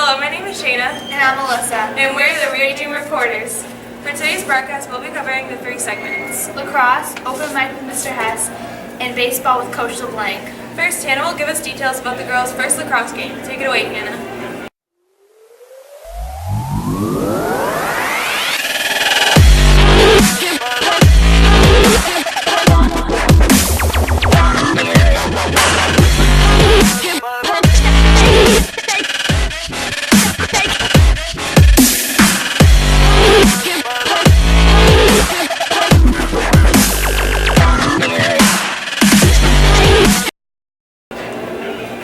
Hello, my name is Shayna. And I'm Melissa. And we're the Raging Reporters. For today's broadcast, we'll be covering the 3 segments. Lacrosse, open mic with Mr. Hess, and baseball with Coach LeBlanc. First, Hannah will give us details about the girls' first lacrosse game. Take it away, Hannah.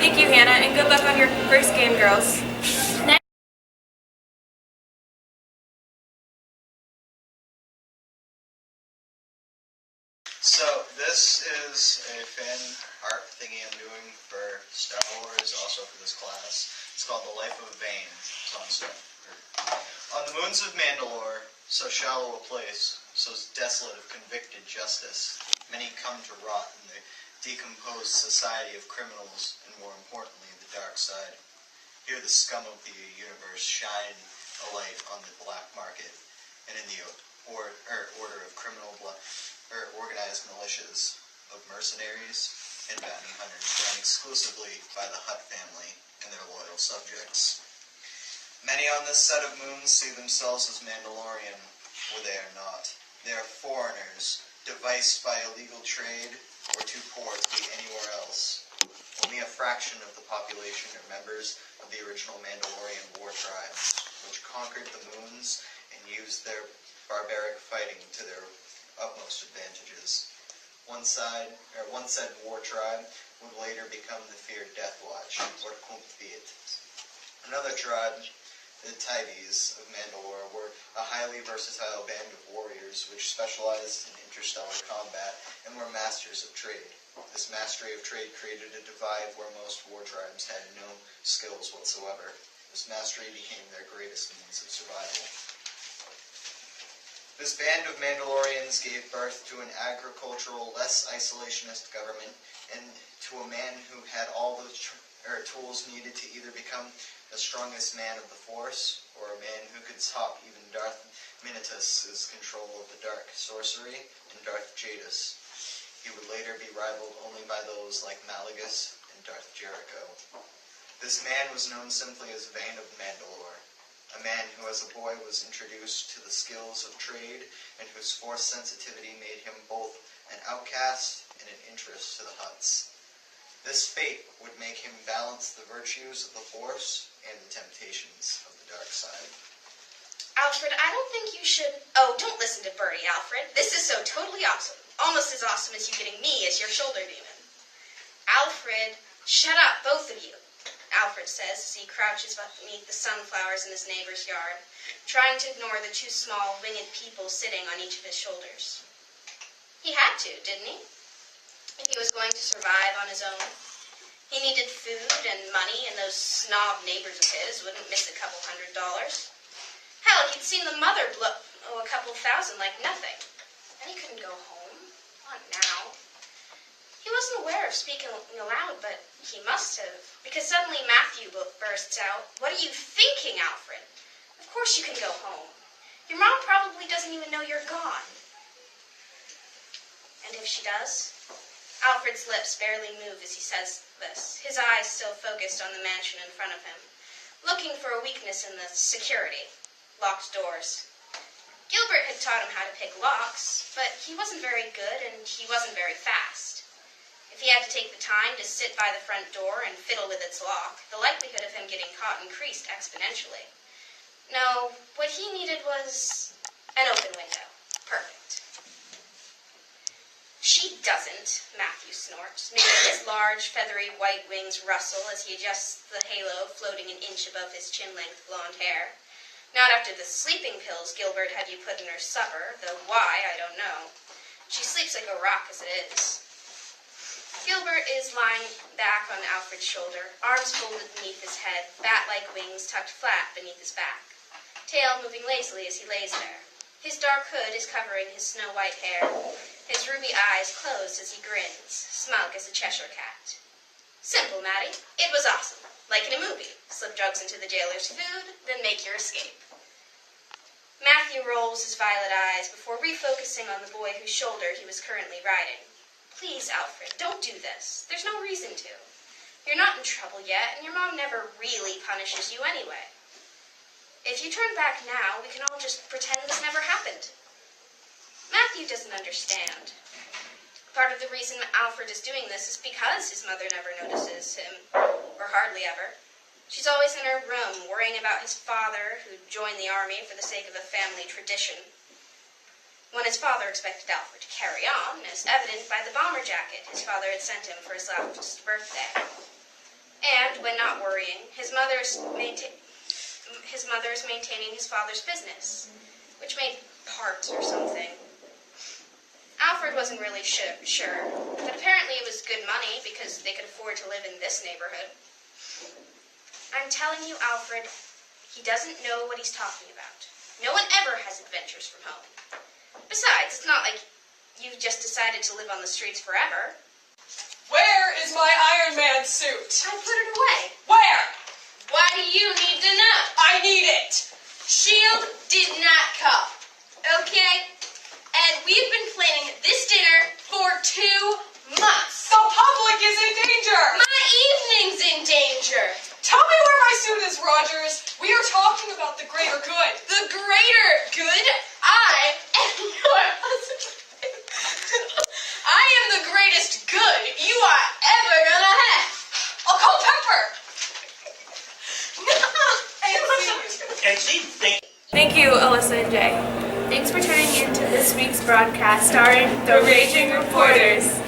Thank you, Hannah, and good luck on your first game, girls. So this is a fan art thingy I'm doing for Star Wars, also for this class. It's called The Life of Vane. It's on Star. On the moons of Mandalore, so shallow a place, so desolate of convicted justice, many come to rot in the decomposed society of criminals, and more importantly, the dark side. Here the scum of the universe shine a light on the black market, and in the order of criminal organized militias of mercenaries and bounty hunters run exclusively by the Hutt family and their loyal subjects. Many on this set of moons see themselves as Mandalorian, where they are not. They are foreigners, deviced by illegal trade, or too poor to be anywhere else. Only a fraction of the population are members of the original Mandalorian war tribes, which conquered the moons and used their barbaric fighting to their utmost advantages. One said war tribe would later become the feared Death Watch, or Kumpviet. Another tribe, the Tides of Mandalore, were a highly versatile band of warriors which specialized in interstellar combat and were masters of trade. This mastery of trade created a divide where most war tribes had no skills whatsoever. This mastery became their greatest means of survival. This band of Mandalorians gave birth to an agricultural, less isolationist government, and to a man who had all the tools needed to either become the strongest man of the Force, or a man who could top even Darth Minitus's control of the dark sorcery and Darth Jadis. He would later be rivaled only by those like Malagus and Darth Jericho. This man was known simply as Vane of Mandalore, a man who as a boy was introduced to the skills of trade and whose Force sensitivity made him both an outcast and an interest to the Hutts. This fate would make him balance the virtues of the Force and the temptations of the dark side. Alfred, I don't think you should... Oh, don't listen to Bertie, Alfred. This is so totally awesome. Almost as awesome as you getting me as your shoulder demon. Alfred, shut up, both of you, Alfred says as he crouches beneath the sunflowers in his neighbor's yard, trying to ignore the 2 small, winged people sitting on each of his shoulders. He had to, didn't he? If he was going to survive on his own. He needed food and money, and those snob neighbors of his wouldn't miss a couple $100. Hell, he'd seen the mother blow a couple $1,000 like nothing. And he couldn't go home. Not now. He wasn't aware of speaking aloud, but he must have, because suddenly Matthew bursts out, "What are you thinking, Alfred? Of course you can go home. Your mom probably doesn't even know you're gone." And if she does? Alfred's lips barely move as he says this, his eyes still focused on the mansion in front of him, looking for a weakness in the security. Locked doors. Gilbert had taught him how to pick locks, but he wasn't very good and he wasn't very fast. If he had to take the time to sit by the front door and fiddle with its lock, the likelihood of him getting caught increased exponentially. No, what he needed was an open window. Perfect. "She doesn't," Matthew snorts, making his large, feathery white wings rustle as he adjusts the halo floating an inch above his chin-length blonde hair. "Not after the sleeping pills Gilbert had you put in her supper, though why, I don't know. She sleeps like a rock as it is." Gilbert is lying back on Alfred's shoulder, arms folded beneath his head, bat-like wings tucked flat beneath his back, tail moving lazily as he lays there. His dark hood is covering his snow-white hair, his ruby eyes closed as he grins, smug as a Cheshire cat. "Simple, Matty. It was awesome. Like in a movie, slip drugs into the jailer's food, then make your escape. Matthew rolls his violet eyes before refocusing on the boy whose shoulder he was currently riding. Please, Alfred, don't do this. There's no reason to. You're not in trouble yet, and your mom never really punishes you anyway. If you turn back now, we can all just pretend this never happened. Matthew doesn't understand. Part of the reason Alfred is doing this is because his mother never notices him, or hardly ever. She's always in her room worrying about his father, who joined the army for the sake of a family tradition. When his father expected Alfred to carry on, as evident by the bomber jacket his father had sent him for his last birthday. And, when not worrying, his mother is maintaining his father's business, which made parts or something. Alfred wasn't really sure, but apparently it was good money because they could afford to live in this neighborhood. I'm telling you, Alfred, he doesn't know what he's talking about. No one ever has adventures from home. Besides, it's not like you've just decided to live on the streets forever. Where is my Iron Man suit? I put it away. Where? Why do you need to know? I need it! Shield did not come, okay? And we've been planning this dinner for 2 months. The public is in danger! My evening's in danger. Tell me where my suit is, Rogers. We are talking about the greater good. The greater good? I am your husband. I am the greatest good you are ever gonna have. I'll call Pepper. And see, Thank you, Alyssa and Jay. Thanks for tuning in to this week's broadcast starring The Raging Reporters.